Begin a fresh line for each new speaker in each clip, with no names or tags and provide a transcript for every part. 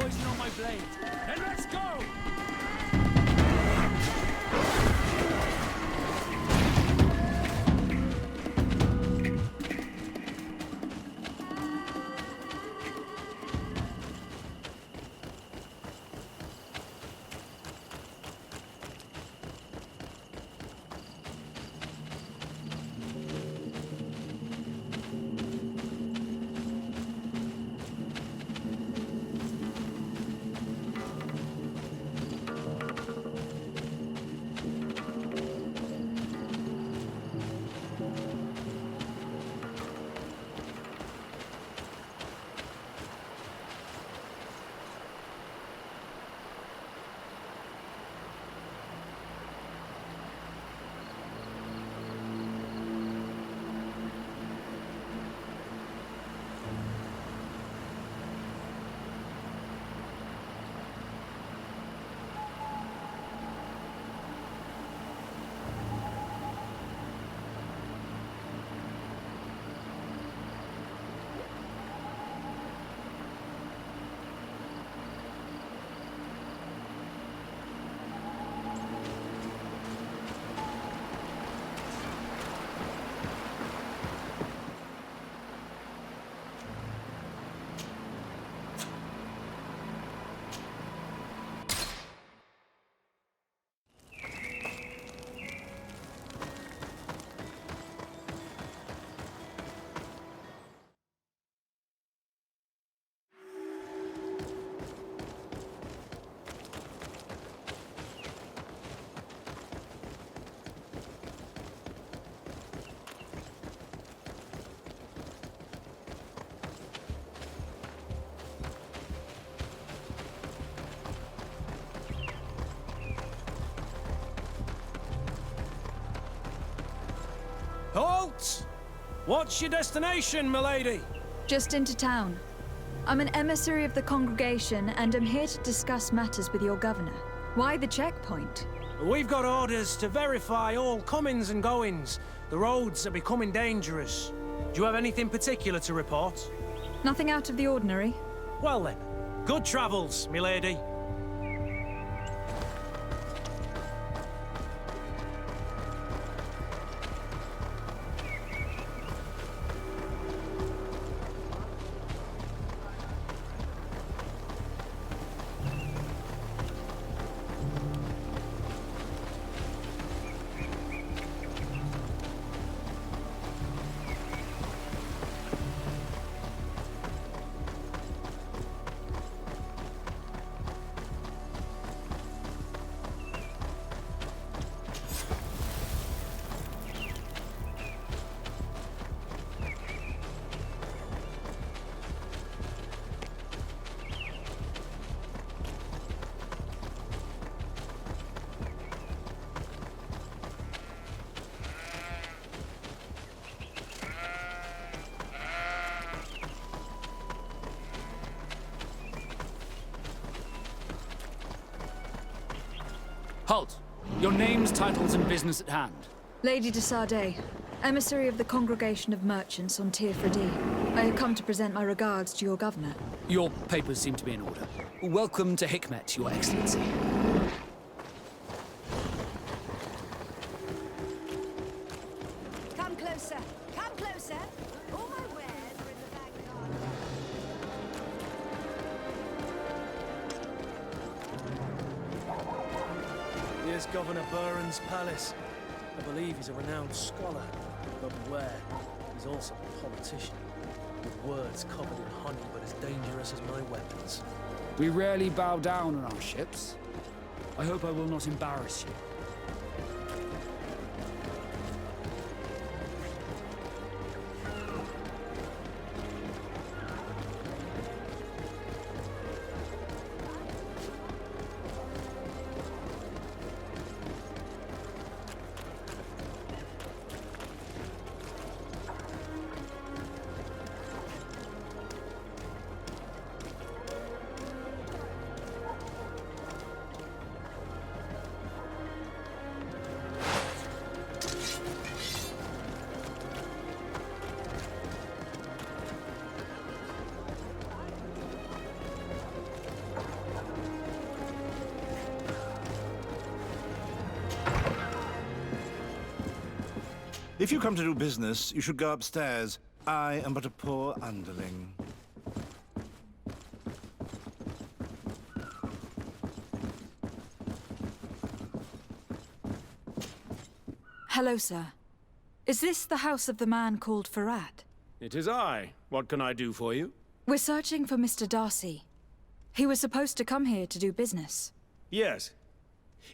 poison on my blade. Then let's go!
Halt! What's your destination, milady?
Just into town. I'm an emissary of the congregation, and I'm here to discuss matters with your governor. Why the checkpoint?
We've got orders to verify all comings and goings. The roads are becoming dangerous. Do you have anything particular to report?
Nothing out of the ordinary.
Well then, good travels, milady.
Halt! Your names, titles, and business at hand.
Lady de Sardet, emissary of the congregation of merchants on Tir Fredi. I have come to present my regards to your governor.
Your papers seem to be in order. Welcome to Hikmet, Your Excellency.
Come closer. Come closer. All my wares are in the backyard.
Here's Governor Buren's palace. I believe he's a renowned scholar, but beware, he's also a politician. With words covered in honey, but as dangerous as my weapons.
We rarely bow down on our ships. I hope I will not embarrass you.
If you come to do business, you should go upstairs. I am but a poor underling.
Hello, sir. Is this the house of the man called Farad?
It is I. What can I do for you?
We're searching for Mr. Darcy. He was supposed to come here to do business.
Yes.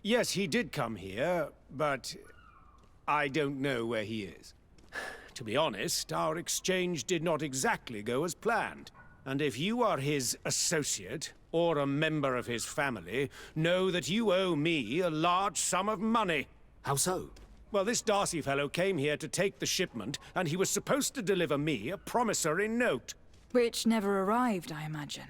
Yes, he did come here, but I don't know where he is. To be honest, our exchange did not exactly go as planned. And if you are his associate, or a member of his family, know that you owe me a large sum of money.
How so?
Well, this Darcy fellow came here to take the shipment, and he was supposed to deliver me a promissory note.
Which never arrived, I imagine.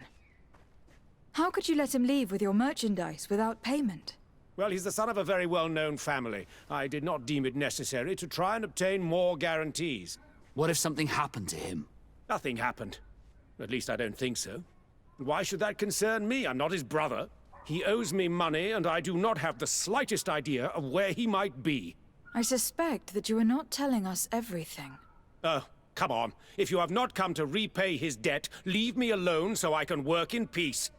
How could you let him leave with your merchandise without payment?
Well, he's the son of a very well-known family. I did not deem it necessary to try and obtain more guarantees.
What if something happened to him?
Nothing happened. At least I don't think so. Why should that concern me? I'm not his brother. He owes me money, and I do not have the slightest idea of where he might be.
I suspect that you are not telling us everything.
Oh, come on. If you have not come to repay his debt, leave me alone so I can work in peace.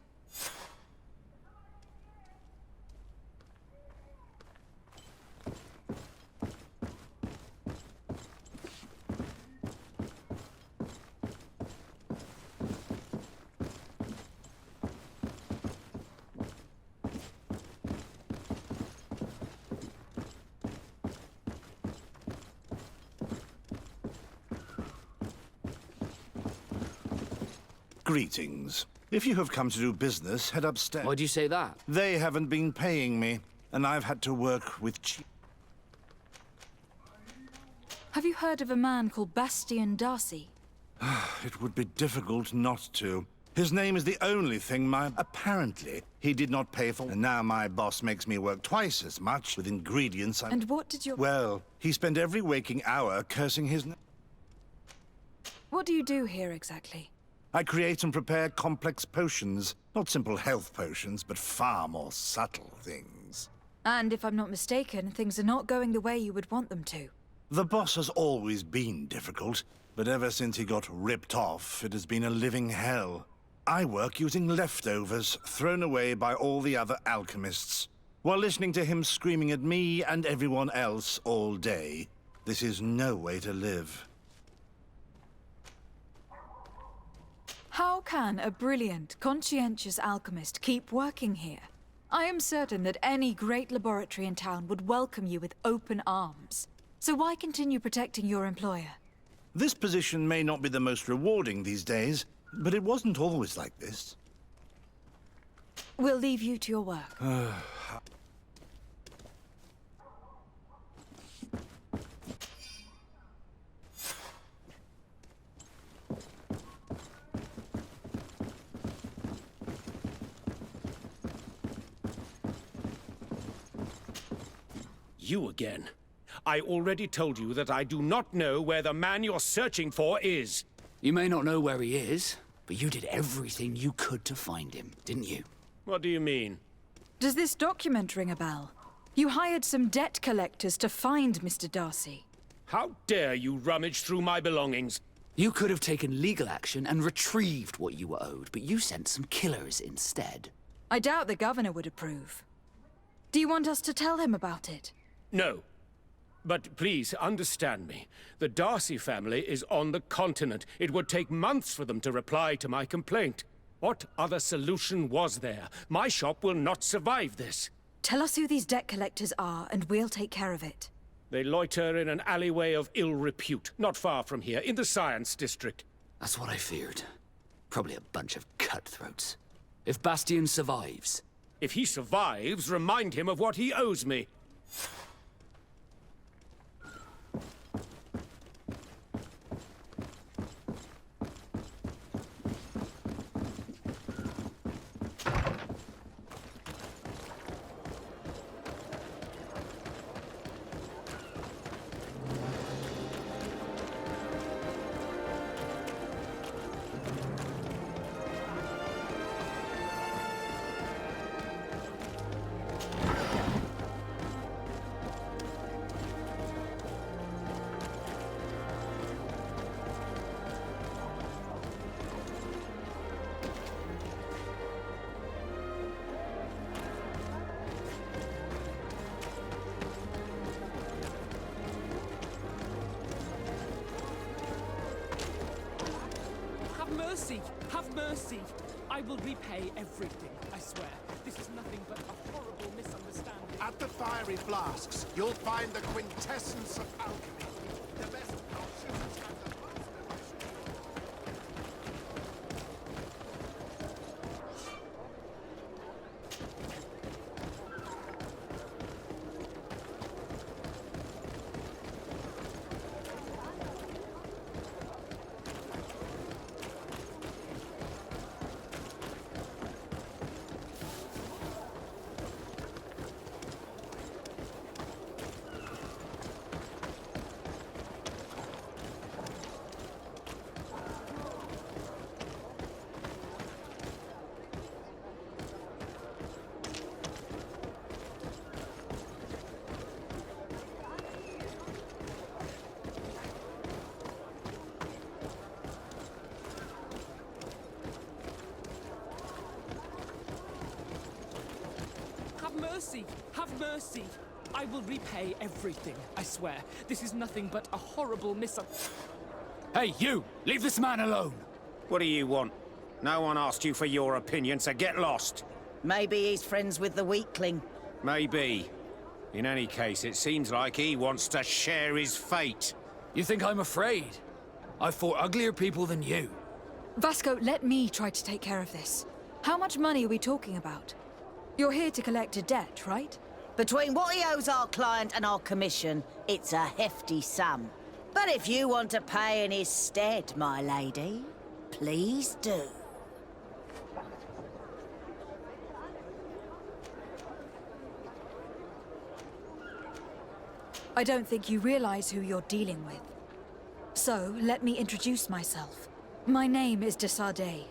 Greetings. If you have come to do business, head upstairs.
Why'd you say that?
They haven't been paying me, and I've had to work with cheap.
Have you heard of a man called Bastian Darcy?
It would be difficult not to. His name is the only thing Apparently, he did not pay for, and now my boss makes me work twice as much with ingredients I...
And what did your...
Well, he spent every waking hour cursing his name.
What do you do here exactly?
I create and prepare complex potions. Not simple health potions, but far more subtle things.
And if I'm not mistaken, things are not going the way you would want them to.
The boss has always been difficult, but ever since he got ripped off, it has been a living hell. I work using leftovers thrown away by all the other alchemists, while listening to him screaming at me and everyone else all day. This is no way to live.
How can a brilliant, conscientious alchemist keep working here? I am certain that any great laboratory in town would welcome you with open arms. So why continue protecting your employer?
This position may not be the most rewarding these days, but it wasn't always like this.
We'll leave you to your work.
You again. I already told you that I do not know where the man you're searching for is.
You may not know where he is, but you did everything you could to find him, didn't you?
What do you mean?
Does this document ring a bell? You hired some debt collectors to find Mr. Darcy.
How dare you rummage through my belongings?
You could have taken legal action and retrieved what you were owed, but you sent some killers instead.
I doubt the governor would approve. Do you want us to tell him about it?
No. But please, understand me. The Darcy family is on the continent. It would take months for them to reply to my complaint. What other solution was there? My shop will not survive this.
Tell us who these debt collectors are, and we'll take care of it.
They loiter in an alleyway of ill repute, not far from here, in the Science District.
That's what I feared. Probably a bunch of cutthroats. If Bastian survives...
If he survives, remind him of what he owes me.
mercy! Have mercy! I will repay everything, I swear. This is nothing but a horrible misunderstanding.
At the fiery flasks, you'll find the quintessence of alchemy. The best potions and the most delicious.
Mercy! Have mercy! I will repay everything, I swear. This is nothing but a horrible
Hey, you! Leave this man alone!
What do you want? No one asked you for your opinion, so get lost.
Maybe he's friends with the weakling.
Maybe. In any case, it seems like he wants to share his fate.
You think I'm afraid? I've fought uglier people than you.
Vasco, let me try to take care of this. How much money are we talking about? You're here to collect a debt, right?
Between what he owes our client and our commission, it's a hefty sum. But if you want to pay in his stead, my lady, please do.
I don't think you realize who you're dealing with. So, let me introduce myself. My name is de Sardet.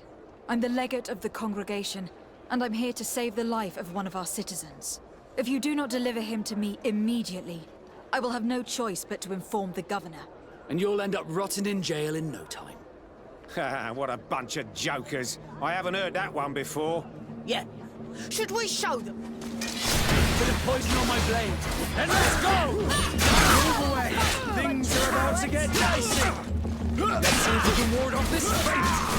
I'm the legate of the congregation, and I'm here to save the life of one of our citizens. If you do not deliver him to me immediately, I will have no choice but to inform the governor.
And you'll end up rotting in jail in no time.
Haha, what a bunch of jokers. I haven't heard that one before.
Yeah. Should we show them?
Bit of poison on my blade. And let's go! Move away! Things are about to get dicey! Let's see if we can ward off this fate!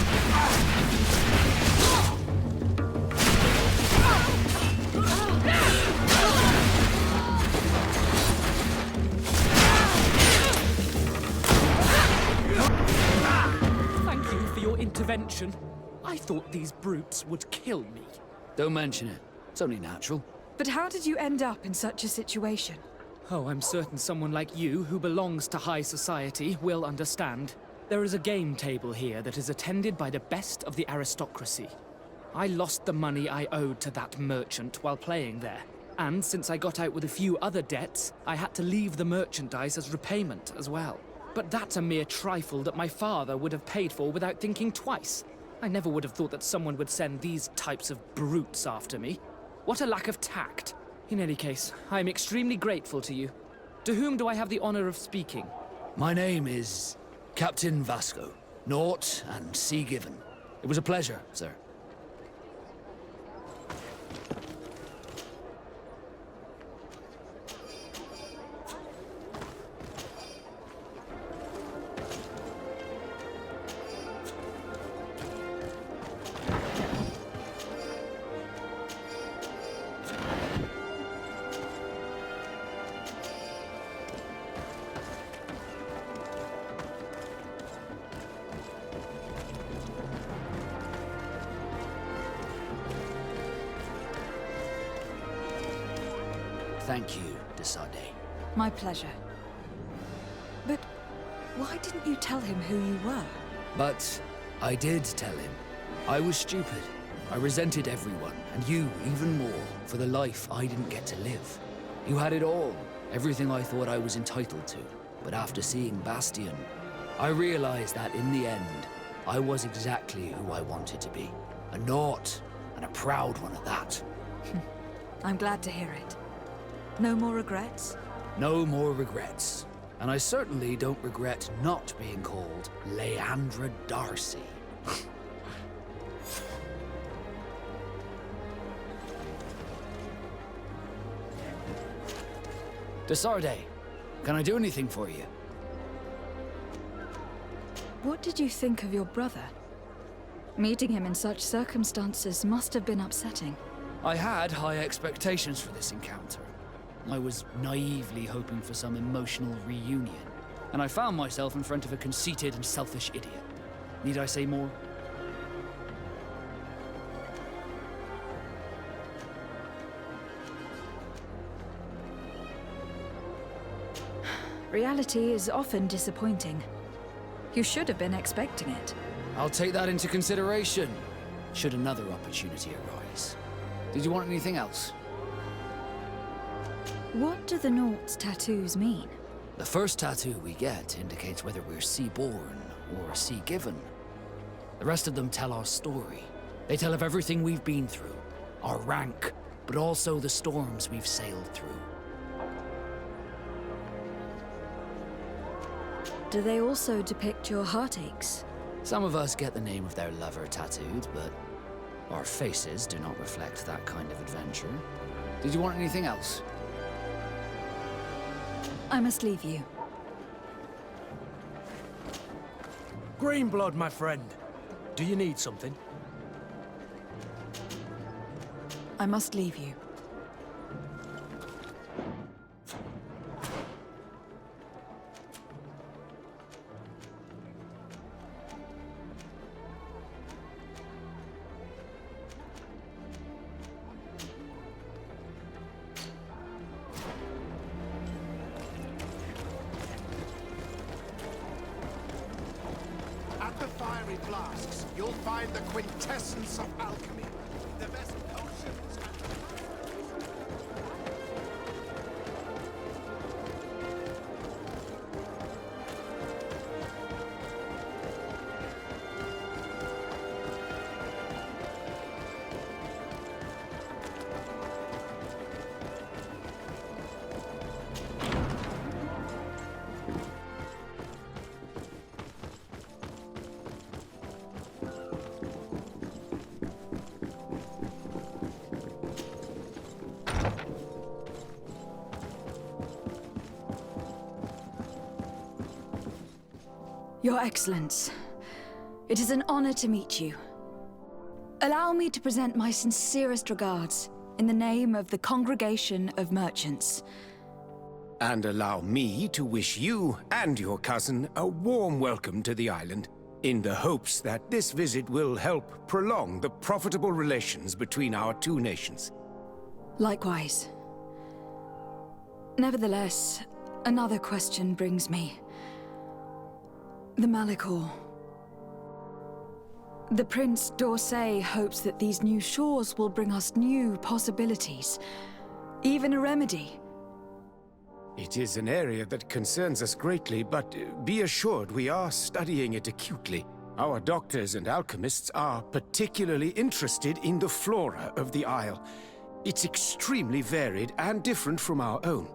Thank you for your intervention. I thought these brutes would kill me.
Don't mention it. It's only natural.
But how did you end up in such a situation?
Oh, I'm certain someone like you, who belongs to high society, will understand. There is a game table here that is attended by the best of the aristocracy. I lost the money I owed to that merchant while playing there. And since I got out with a few other debts, I had to leave the merchandise as repayment as well. But that's a mere trifle that my father would have paid for without thinking twice. I never would have thought that someone would send these types of brutes after me. What a lack of tact. In any case, I am extremely grateful to you. To whom do I have the honor of speaking?
My name is Captain Vasco. Naught and sea given. It was a pleasure, sir. Thank you, de Sardet.
My pleasure. But why didn't you tell him who you were?
But I did tell him. I was stupid. I resented everyone, and you even more, for the life I didn't get to live. You had it all, everything I thought I was entitled to. But after seeing Bastion, I realized that in the end, I was exactly who I wanted to be. A naught, and a proud one at that.
I'm glad to hear it. No more regrets?
No more regrets. And I certainly don't regret not being called Leandra Darcy. de Sardet, can I do anything for you?
What did you think of your brother? Meeting him in such circumstances must have been upsetting.
I had high expectations for this encounter. I was naively hoping for some emotional reunion, and I found myself in front of a conceited and selfish idiot. Need I say more?
Reality is often disappointing. You should have been expecting it.
I'll take that into consideration, should another opportunity arise. Did you want anything else?
What do the Naught's tattoos mean?
The first tattoo we get indicates whether we're sea-born or sea-given. The rest of them tell our story. They tell of everything we've been through, our rank, but also the storms we've sailed through.
Do they also depict your heartaches?
Some of us get the name of their lover tattooed, but our faces do not reflect that kind of adventure. Did you want anything else?
I must leave you.
Greenblood, my friend. Do you need something?
I must leave you.
At the fiery flasks, you'll find the quintessence of alchemy. The best potions and
Your Excellence, it is an honor to meet you. Allow me to present my sincerest regards in the name of the Congregation of Merchants.
And allow me to wish you and your cousin a warm welcome to the island, in the hopes that this visit will help prolong the profitable relations between our two nations.
Likewise. Nevertheless, another question brings me. The Malachor. The Prince d'Orsay hopes that these new shores will bring us new possibilities, even a remedy.
It is an area that concerns us greatly, but be assured we are studying it acutely. Our doctors and alchemists are particularly interested in the flora of the Isle. It's extremely varied and different from our own.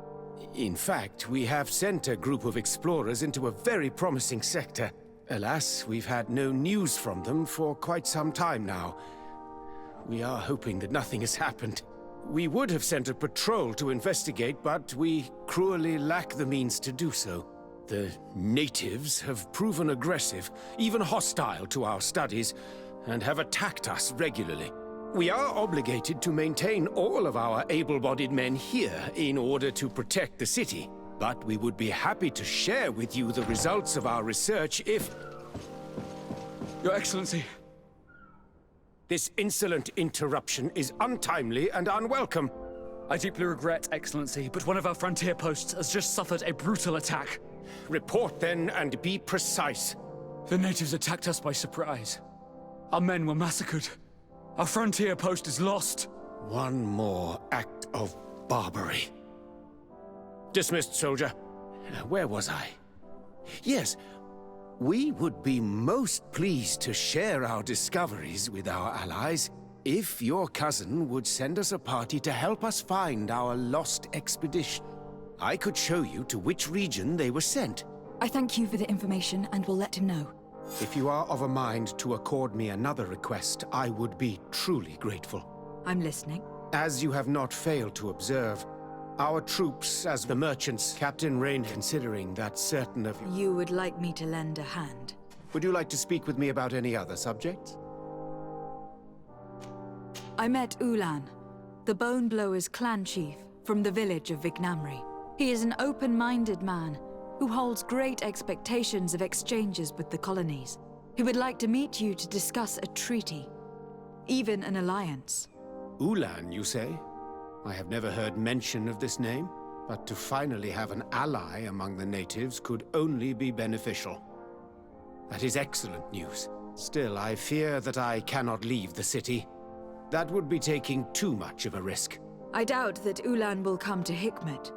In fact, we have sent a group of explorers into a very promising sector. Alas, we've had no news from them for quite some time now. We are hoping that nothing has happened. We would have sent a patrol to investigate, but we cruelly lack the means to do so. The natives have proven aggressive, even hostile to our studies, and have attacked us regularly. We are obligated to maintain all of our able-bodied men here in order to protect the city. But we would be happy to share with you the results of our research if...
Your Excellency.
This insolent interruption is untimely and unwelcome.
I deeply regret, Excellency, but one of our frontier posts has just suffered a brutal attack.
Report then and be precise.
The natives attacked us by surprise. Our men were massacred. Our frontier post is lost.
One more act of barbarity. Dismissed, soldier. Where was I? Yes, we would be most pleased to share our discoveries with our allies if your cousin would send us a party to help us find our lost expedition. I could show you to which region they were sent.
I thank you for the information and will let him know.
If you are of a mind to accord me another request, I would be truly grateful.
I'm listening.
As you have not failed to observe, our troops, as the merchants, Captain Rain, considering that certain of you...
You would like me to lend a hand?
Would you like to speak with me about any other subjects?
I met Ulan, the Bone Blowers clan chief from the village of Vignamri. He is an open-minded man who holds great expectations of exchanges with the colonies. He would like to meet you to discuss a treaty, even an alliance.
Ulan, you say? I have never heard mention of this name, but to finally have an ally among the natives could only be beneficial. That is excellent news. Still, I fear that I cannot leave the city. That would be taking too much of a risk.
I doubt that Ulan will come to Hikmet.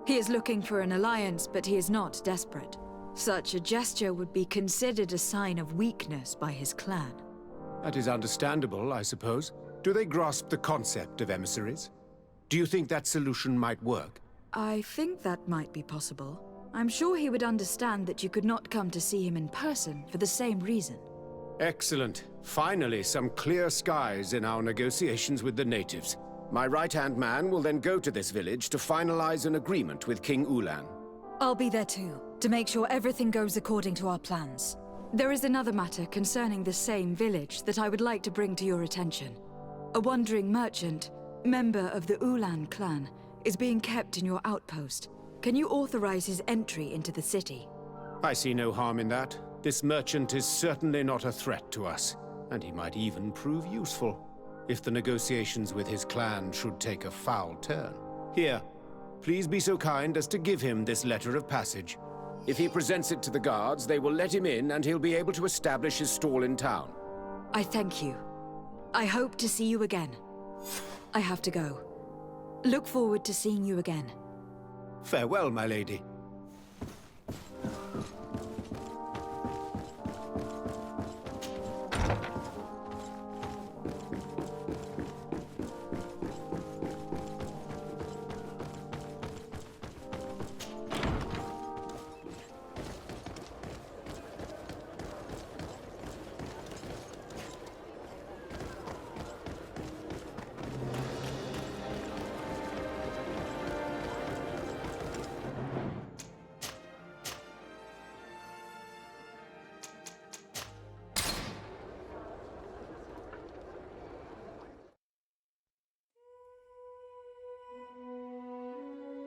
He is looking for an alliance, but he is not desperate. Such a gesture would be considered a sign of weakness by his clan.
That is understandable, I suppose. Do they grasp the concept of emissaries? Do you think that solution might work?
I think that might be possible. I'm sure he would understand that you could not come to see him in person for the same reason.
Excellent. Finally, some clear skies in our negotiations with the natives. My right-hand man will then go to this village to finalize an agreement with King Ulan.
I'll be there too, to make sure everything goes according to our plans. There is another matter concerning the same village that I would like to bring to your attention. A wandering merchant, member of the Ulan clan, is being kept in your outpost. Can you authorize his entry into the city?
I see no harm in that. This merchant is certainly not a threat to us, and he might even prove useful if the negotiations with his clan should take a foul turn. Here, please be so kind as to give him this letter of passage. If he presents it to the guards, they will let him in and he'll be able to establish his stall in town.
I thank you. I hope to see you again. I have to go. Look forward to seeing you again.
Farewell, my lady.